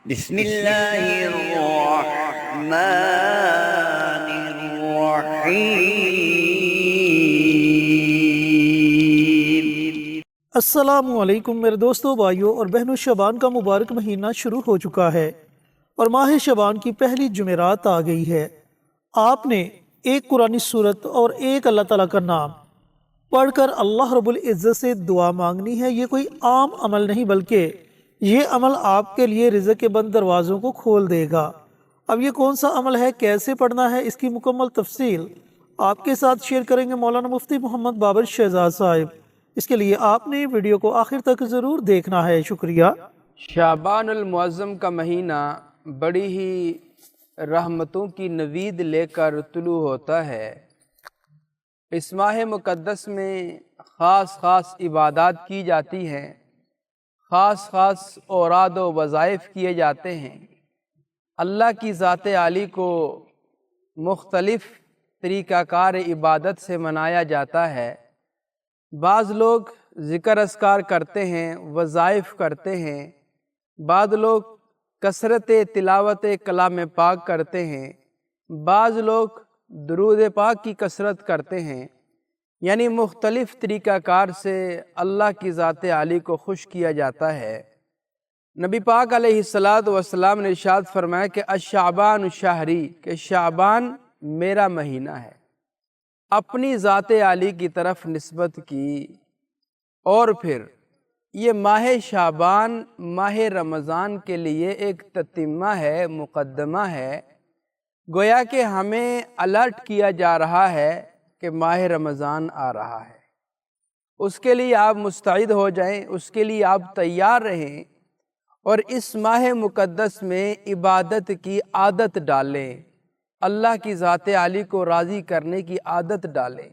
بسم اللہ الرحمن الرحیم۔ السلام علیکم میرے دوستوں، بھائیوں اور بہنوں، شعبان کا مبارک مہینہ شروع ہو چکا ہے اور ماہ شعبان کی پہلی جمعرات آ گئی ہے۔ آپ نے ایک قرآنی سورت اور ایک اللہ تعالیٰ کا نام پڑھ کر اللہ رب العزت سے دعا مانگنی ہے۔ یہ کوئی عام عمل نہیں، بلکہ یہ عمل آپ کے لیے رزق کے بند دروازوں کو کھول دے گا۔ اب یہ کون سا عمل ہے، کیسے پڑھنا ہے، اس کی مکمل تفصیل آپ کے ساتھ شیئر کریں گے مولانا مفتی محمد بابر شہزاد صاحب۔ اس کے لیے آپ نے ویڈیو کو آخر تک ضرور دیکھنا ہے۔ شکریہ۔ شعبان المعظم کا مہینہ بڑی ہی رحمتوں کی نوید لے کر طلوع ہوتا ہے۔ اس ماہ مقدس میں خاص عبادات کی جاتی ہیں، خاص اوراد و وظائف کیے جاتے ہیں۔ اللہ کی ذات عالی کو مختلف طریقہ کار عبادت سے منایا جاتا ہے۔ بعض لوگ ذکر اذکار کرتے ہیں، وظائف کرتے ہیں، بعض لوگ کثرت تلاوت کلام پاک کرتے ہیں، بعض لوگ درود پاک کی کثرت کرتے ہیں، یعنی مختلف طریقہ کار سے اللہ کی ذات عالی کو خوش کیا جاتا ہے۔ نبی پاک علیہ السلام نے ارشاد فرمایا کہ الشعبان شہری، کہ شعبان میرا مہینہ ہے، اپنی ذات عالی کی طرف نسبت کی۔ اور پھر یہ ماہ شعبان ماہ رمضان کے لیے ایک تتمہ ہے، مقدمہ ہے، گویا کہ ہمیں الرٹ کیا جا رہا ہے کہ ماہ رمضان آ رہا ہے، اس کے لیے آپ مستعد ہو جائیں، اس کے لیے آپ تیار رہیں، اور اس ماہ مقدس میں عبادت کی عادت ڈالیں، اللہ کی ذات عالی کو راضی کرنے کی عادت ڈالیں۔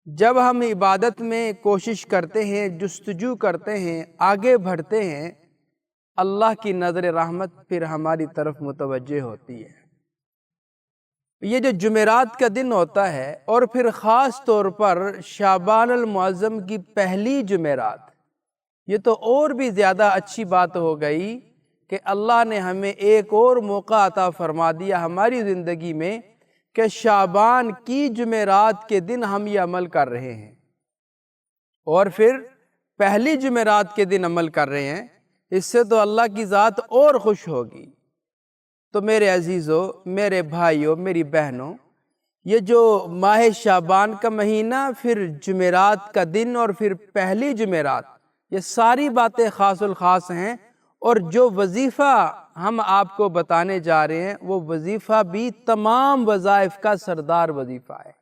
جب ہم عبادت میں کوشش کرتے ہیں، جستجو کرتے ہیں، آگے بڑھتے ہیں، اللہ کی نظر رحمت پھر ہماری طرف متوجہ ہوتی ہے۔ یہ جو جمعرات کا دن ہوتا ہے، اور پھر خاص طور پر شعبان المعظم کی پہلی جمعرات، یہ تو اور بھی زیادہ اچھی بات ہو گئی کہ اللہ نے ہمیں ایک اور موقع عطا فرما دیا ہماری زندگی میں کہ شعبان کی جمعرات کے دن ہم یہ عمل کر رہے ہیں، اور پھر پہلی جمعرات کے دن عمل کر رہے ہیں۔ اس سے تو اللہ کی ذات اور خوش ہوگی۔ تو میرے عزیزوں، میرے بھائیوں، میری بہنوں، یہ جو ماہ شعبان کا مہینہ، پھر جمعرات کا دن اور پھر پہلی جمعرات، یہ ساری باتیں خاص الخاص ہیں، اور جو وظیفہ ہم آپ کو بتانے جا رہے ہیں وہ وظیفہ بھی تمام وظائف کا سردار وظیفہ ہے۔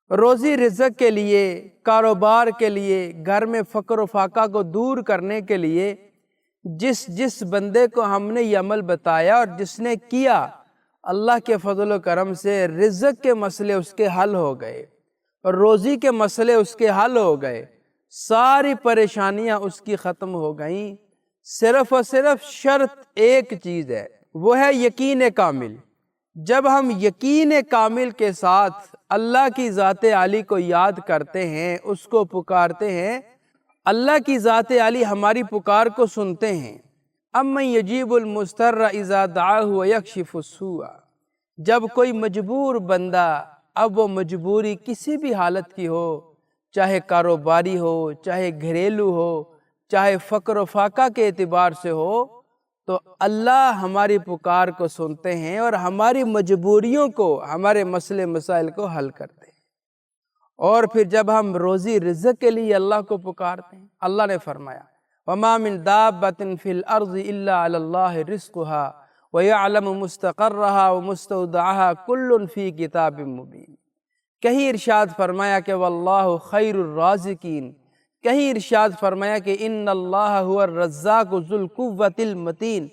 روزی رزق کے لیے، کاروبار کے لیے، گھر میں فقر و فاقہ کو دور کرنے کے لیے جس بندے کو ہم نے یہ عمل بتایا اور جس نے کیا، اللہ کے فضل و کرم سے رزق کے مسئلے اس کے حل ہو گئے، اور روزی کے مسئلے اس کے حل ہو گئے، ساری پریشانیاں اس کی ختم ہو گئیں۔ صرف اور صرف شرط ایک چیز ہے، وہ ہے یقین کامل۔ جب ہم یقین کامل کے ساتھ اللہ کی ذات عالی کو یاد کرتے ہیں، اس کو پکارتے ہیں، اللہ کی ذات عالی ہماری پکار کو سنتے ہیں۔ امن یجیب المضطر اذا دعاہ ویکشف السوء، جب کوئی مجبور بندہ، اب وہ مجبوری کسی بھی حالت کی ہو، چاہے کاروباری ہو، چاہے گھریلو ہو، چاہے فقر و فاقہ کے اعتبار سے ہو، تو اللہ ہماری پکار کو سنتے ہیں اور ہماری مجبوریوں کو، ہمارے مسئلے مسائل کو حل کرتے ہیں۔ اور پھر جب ہم روزی رزق کے لیے اللہ کو پکارتے ہیں، اللہ نے فرمایا وَمَا مِن دَابَّةٍ فِي الْأَرْضِ إِلَّا عَلَى اللَّهِ رِزْقُهَا وَيَعْلَمُ مُسْتَقَرَّهَا وَمُسْتَوْدَعَهَا كُلٌّ فِي كِتَابٍ مُبِينٍ۔ کہیں ارشاد فرمایا کہ وَاللَّهُ خَيْرُ الرَّازِقِينَ، کہیں ارشاد فرمایا کہ ان اللہ هو الرزاق ذو القوة المتین،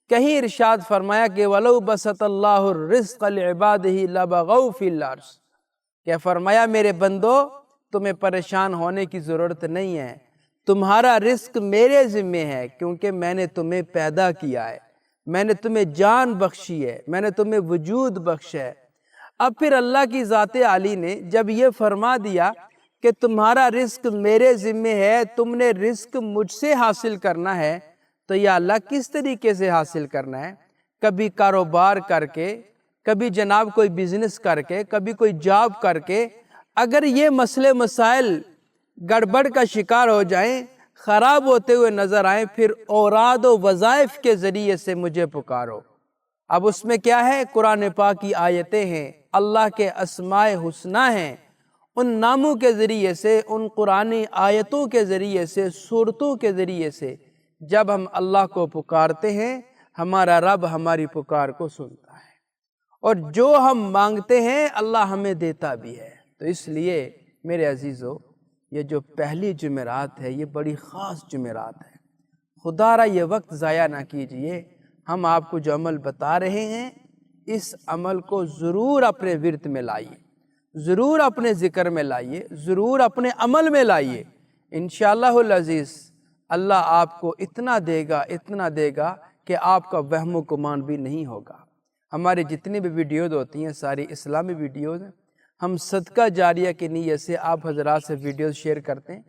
کہیں ارشاد فرمایا کہ وَلَوْ بَسَطَ اللَّهُ الرِّزْقَ لِعِبَادِهِ لَبَغَوْا فِي الْأَرْضِ، کہ فرمایا میرے بندو، تمہیں پریشان ہونے کی ضرورت نہیں ہے، تمہارا رزق میرے ذمے ہے، کیونکہ میں نے تمہیں پیدا کیا ہے، میں نے تمہیں جان بخشی ہے، میں نے تمہیں وجود بخشا ہے۔ اب پھر اللہ کی ذات عالی نے جب یہ فرما دیا کہ تمہارا رزق میرے ذمے ہے، تم نے رزق مجھ سے حاصل کرنا ہے، تو یا اللہ کس طریقے سے حاصل کرنا ہے؟ کبھی کاروبار کر کے، کبھی جناب کوئی بزنس کر کے، کبھی کوئی جاب کر کے۔ اگر یہ مسئلے مسائل گڑبڑ کا شکار ہو جائیں، خراب ہوتے ہوئے نظر آئیں، پھر اوراد و وظائف کے ذریعے سے مجھے پکارو۔ اب اس میں کیا ہے؟ قرآن پاک کی آیتیں ہیں، اللہ کے اسماء حسنی ہیں، ان ناموں کے ذریعے سے، ان قرآنی آیتوں کے ذریعے سے، صورتوں کے ذریعے سے جب ہم اللہ کو پکارتے ہیں، ہمارا رب ہماری پکار کو سنتا ہے، اور جو ہم مانگتے ہیں اللہ ہمیں دیتا بھی ہے۔ تو اس لیے میرے عزیزو، یہ جو پہلی جمعرات ہے یہ بڑی خاص جمعرات ہے۔ خدا را یہ وقت ضائع نہ کیجئے۔ ہم آپ کو جو عمل بتا رہے ہیں، اس عمل کو ضرور اپنے ورد میں لائیے، ضرور اپنے ذکر میں لائیے، ضرور اپنے عمل میں لائیے۔ انشاءاللہ العزیز اللہ آپ کو اتنا دے گا کہ آپ کا وہم و گمان بھی نہیں ہوگا۔ ہماری جتنی بھی ویڈیوز ہوتی ہیں ساری اسلامی ویڈیوز ہیں، ہم صدقہ جاریہ کی نیت سے آپ حضرات سے ویڈیوز شیئر کرتے ہیں۔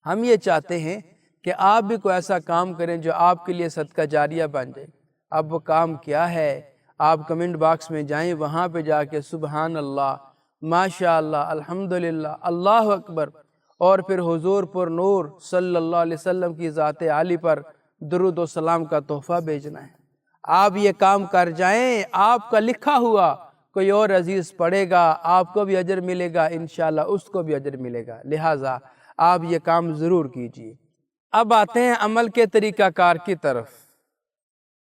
ہم یہ چاہتے ہیں کہ آپ بھی کوئی ایسا کام کریں جو آپ کے لیے صدقہ جاریہ بن جائے۔ اب وہ کام کیا ہے؟ آپ کمنٹ باکس میں جائیں، وہاں پہ جا کے سبحان اللہ، ماشاءاللہ، الحمدللہ، اللہ اکبر، اور پھر حضور پر نور صلی اللہ علیہ وسلم کی ذات عالی پر درود و سلام کا تحفہ بھیجنا ہے۔ آپ یہ کام کر جائیں، آپ کا لکھا ہوا کوئی اور عزیز پڑھے گا، آپ کو بھی اجر ملے گا، انشاءاللہ اس کو بھی اجر ملے گا۔ لہٰذا آپ یہ کام ضرور کیجئے۔ اب آتے ہیں عمل کے طریقہ کار کی طرف۔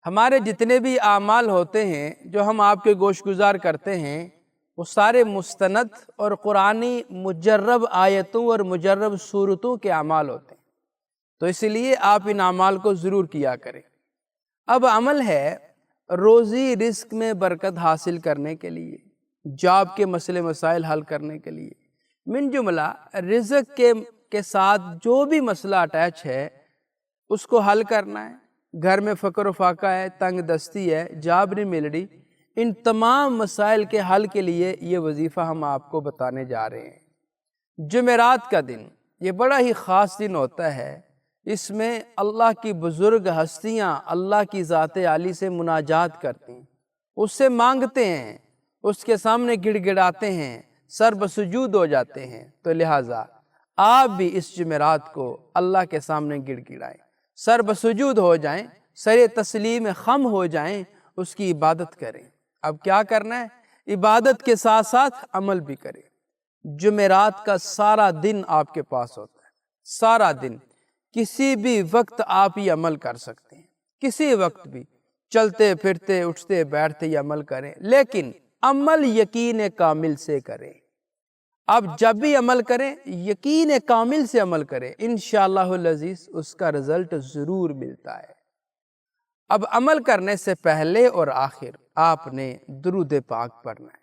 ہمارے جتنے بھی اعمال ہوتے ہیں جو ہم آپ کے گوش گزار کرتے ہیں، وہ سارے مستند اور قرآنی مجرب آیتوں اور مجرب صورتوں کے اعمال ہوتے ہیں، تو اس لیے آپ ان اعمال کو ضرور کیا کریں۔ اب عمل ہے روزی رزق میں برکت حاصل کرنے کے لیے، جاب کے مسئلے مسائل حل کرنے کے لیے، من جملہ رزق کے ساتھ جو بھی مسئلہ اٹیچ ہے اس کو حل کرنا ہے۔ گھر میں فقر و فاقہ ہے، تنگ دستی ہے، جاب نہیں مل رہی، ان تمام مسائل کے حل کے لیے یہ وظیفہ ہم آپ کو بتانے جا رہے ہیں۔ جمعرات کا دن یہ بڑا ہی خاص دن ہوتا ہے۔ اس میں اللہ کی بزرگ ہستیاں اللہ کی ذات عالی سے مناجات کرتی ہیں، اس سے مانگتے ہیں، اس کے سامنے گڑ گڑاتے ہیں، سر بسجود ہو جاتے ہیں۔ تو لہٰذا آپ بھی اس جمعرات کو اللہ کے سامنے گڑ گڑائیں، سر بسجود ہو جائیں، سر تسلیم خم ہو جائیں، اس کی عبادت کریں۔ اب کیا کرنا ہے؟ عبادت کے ساتھ ساتھ عمل بھی کریں۔ جمعرات کا سارا دن آپ کے پاس ہوتا ہے، سارا دن، کسی بھی وقت آپ یہ عمل کر سکتے ہیں، کسی وقت بھی، چلتے پھرتے اٹھتے بیٹھتے یہ عمل کریں، لیکن عمل یقین کامل سے کریں۔ اب جب بھی عمل کریں یقین کامل سے عمل کریں، انشاءاللہ العزیز اس کا رزلٹ ضرور ملتا ہے۔ اب عمل کرنے سے پہلے اور آخر آپ نے درود پاک پڑھنا ہے۔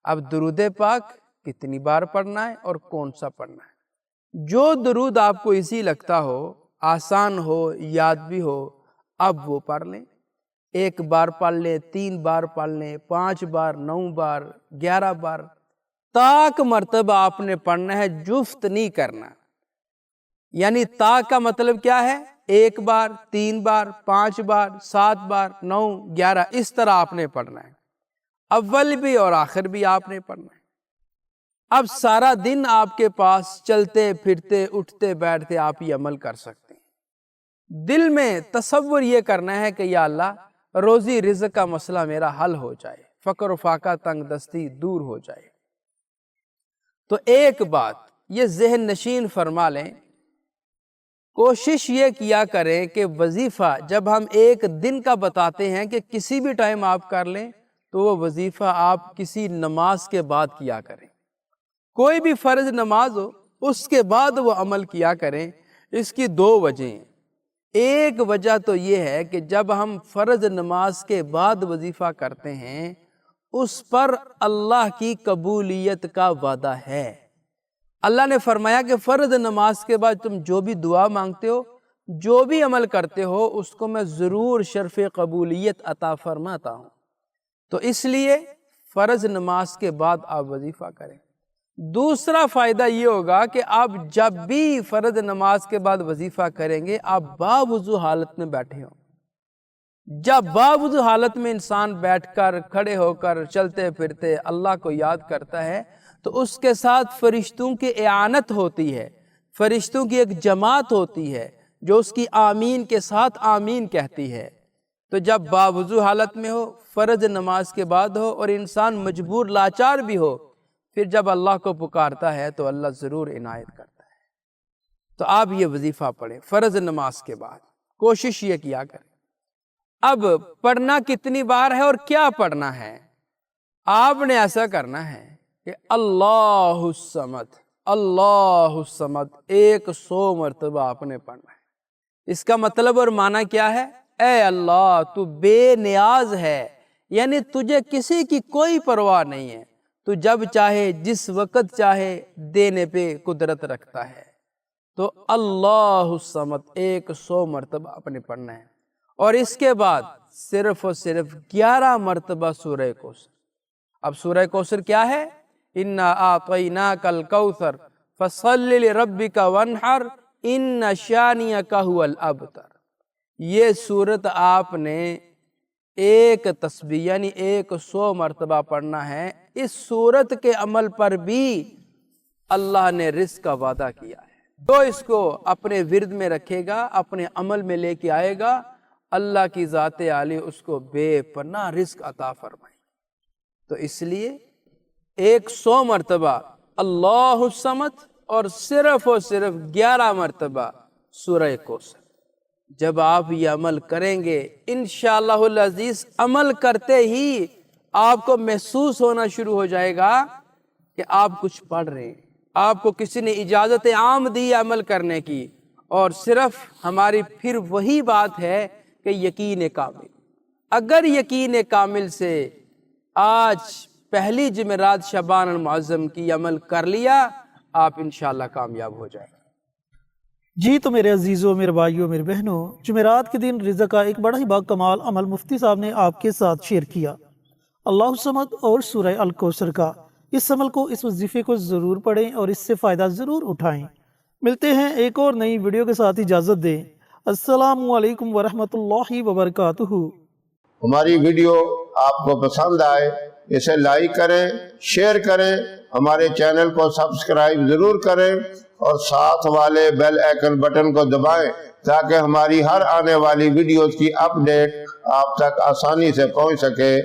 اب درود پاک کتنی بار پڑھنا ہے اور کون سا پڑھنا ہے؟ جو درود آپ کو ایزی لگتا ہو، آسان ہو، یاد بھی ہو، اب وہ پڑھ لیں۔ 1 بار پڑھ لیں، 3 بار پڑھ لیں، 5 بار، 9 بار، 11 بار، تاک مرتبہ آپ نے پڑھنا ہے، جفت نہیں کرنا۔ یعنی تاک کا مطلب کیا ہے؟ 1 بار، 3 بار، 5 بار، 7 بار، 9، 11، اس طرح آپ نے پڑھنا ہے۔ اول بھی اور آخر بھی آپ نے پڑھنا ہے۔ اب سارا دن آپ کے پاس چلتے پھرتے اٹھتے بیٹھتے آپ یہ عمل کر سکتے ہیں۔ دل میں تصور یہ کرنا ہے کہ یا اللہ روزی رزق کا مسئلہ میرا حل ہو جائے، فقر و فاقہ تنگ دستی دور ہو جائے۔ تو ایک بات یہ ذہن نشین فرما لیں، کوشش یہ کیا کریں کہ وظیفہ جب ہم ایک دن کا بتاتے ہیں کہ کسی بھی ٹائم آپ کر لیں، تو وہ وظیفہ آپ کسی نماز کے بعد کیا کریں۔ کوئی بھی فرض نماز ہو اس کے بعد وہ عمل کیا کریں۔ اس کی 2 وجہیں ہیں۔ ایک وجہ تو یہ ہے کہ جب ہم فرض نماز کے بعد وظیفہ کرتے ہیں اس پر اللہ کی قبولیت کا وعدہ ہے۔ اللہ نے فرمایا کہ فرض نماز کے بعد تم جو بھی دعا مانگتے ہو، جو بھی عمل کرتے ہو، اس کو میں ضرور شرف قبولیت عطا فرماتا ہوں۔ تو اس لیے فرض نماز کے بعد آپ وظیفہ کریں۔ دوسرا فائدہ یہ ہوگا کہ آپ جب بھی فرض نماز کے بعد وظیفہ کریں گے آپ باوضو حالت میں بیٹھے ہوں۔ جب باوضو حالت میں انسان بیٹھ کر، کھڑے ہو کر، چلتے پھرتے اللہ کو یاد کرتا ہے تو اس کے ساتھ فرشتوں کی اعانت ہوتی ہے، فرشتوں کی ایک جماعت ہوتی ہے جو اس کی آمین کے ساتھ آمین کہتی ہے۔ تو جب باوضو حالت میں ہو، فرض نماز کے بعد ہو اور انسان مجبور لاچار بھی ہو، پھر جب اللہ کو پکارتا ہے تو اللہ ضرور عنایت کرتا ہے۔ تو آپ یہ وظیفہ پڑھیں فرض نماز کے بعد، کوشش یہ کیا کریں۔ اب پڑھنا کتنی بار ہے اور کیا پڑھنا ہے؟ آپ نے ایسا کرنا ہے کہ اللہ الصمد، اللہ الصمد 100 مرتبہ آپ نے پڑھنا ہے۔ اس کا مطلب اور معنی کیا ہے؟ اے اللہ تو بے نیاز ہے، یعنی تجھے کسی کی کوئی پرواہ نہیں ہے، تو جب چاہے جس وقت چاہے دینے پہ قدرت رکھتا ہے۔ تو اللہ الصمد 100 مرتبہ اپنے پڑھنا ہے، اور اس کے بعد صرف اور صرف 11 مرتبہ سورہ کوثر۔ اب سورہ کوثر کیا ہے؟ اِنَّا أَعْطَيْنَاكَ الْكَوْثَرَ فَصَلِّ لِرَبِّكَ وَانْحَرْ إِنَّ شَانِئَكَ هُوَ الْأَبْتَرُ۔ یہ سورت آپ نے ایک تسبیح یعنی 100 مرتبہ پڑھنا ہے۔ اس سورت کے عمل پر بھی اللہ نے رزق کا وعدہ کیا ہے۔ جو اس کو اپنے ورد میں رکھے گا، اپنے عمل میں لے کے آئے گا، اللہ کی ذات عالی اس کو بے پناہ رزق عطا فرمائے۔ تو اس لیے 100 مرتبہ اللہ الصمد اور صرف 11 مرتبہ سورہ کوثر۔ جب آپ یہ عمل کریں گے انشاءاللہ العزیز، عمل کرتے ہی آپ کو محسوس ہونا شروع ہو جائے گا کہ آپ کچھ پڑھ رہے ہیں، آپ کو کسی نے اجازت عام دی عمل کرنے کی، اور صرف ہماری پھر وہی بات ہے کہ یقین کامل۔ اگر یقین کامل سے آج پہلی جمعرات شعبان المعظم کی عمل کر لیا، آپ انشاءاللہ کامیاب ہو جائیں گے۔ جی تو میرے عزیزوں، میرے بھائیوں، میرے بہنوں، جمعرات کے دن رزق کا ایک بڑا ہی باکمال عمل مفتی صاحب نے آپ کے ساتھ شیئر کیا، اللہ الصمد اور سورہ الکوثر کا۔ اس عمل کو، اس وظیفے کو ضرور پڑھیں اور اس سے فائدہ ضرور اٹھائیں۔ ملتے ہیں ایک اور نئی ویڈیو کے ساتھ، اجازت دیں۔ السلام علیکم ورحمۃ اللہ وبرکاتہ۔ ہماری ویڈیو آپ کو پسند آئے اسے لائک کریں، شیئر کریں، ہمارے چینل کو سبسکرائب ضرور کریں اور ساتھ والے بیل آئیکن بٹن کو دبائیں تاکہ ہماری ہر آنے والی ویڈیوز کی اپڈیٹ آپ تک آسانی سے پہنچ سکے۔